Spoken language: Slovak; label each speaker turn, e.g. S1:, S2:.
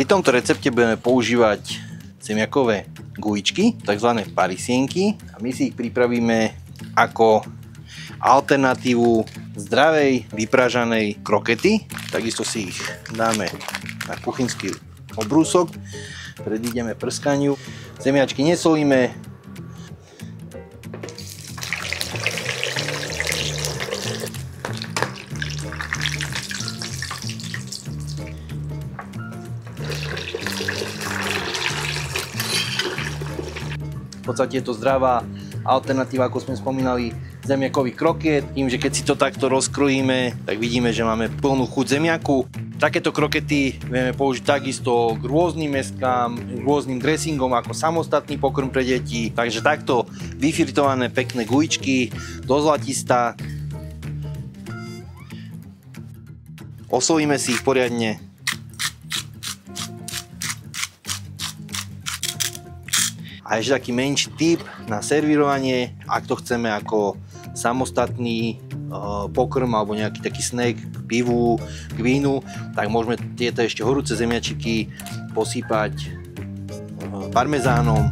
S1: Pri tomto recepte budeme používať zemiakové guličky, tzv. Parisienky, a my si ich pripravíme ako alternatívu zdravej vypražanej krokety. Takisto si ich dáme na kuchynský obrúsok, predídeme prskaniu. Zemiačky nesolíme. V podstate je to zdravá alternatíva, ako sme spomínali, zemiakový kroket. Tým, že keď si to takto rozkrojíme, tak vidíme, že máme plnú chuť zemiaku. Takéto krokety vieme použiť takisto k rôznym mäskám, rôznym dressingom ako samostatný pokrm pre deti. Takže takto vyfritované pekné guličky do zlatista. Osolíme si ich poriadne. A ešte taký menší tip na servírovanie, ak to chceme ako samostatný pokrm alebo nejaký taký snack k pivu, k vínu, tak môžeme tieto ešte horúce zemiačiky posypať parmezánom.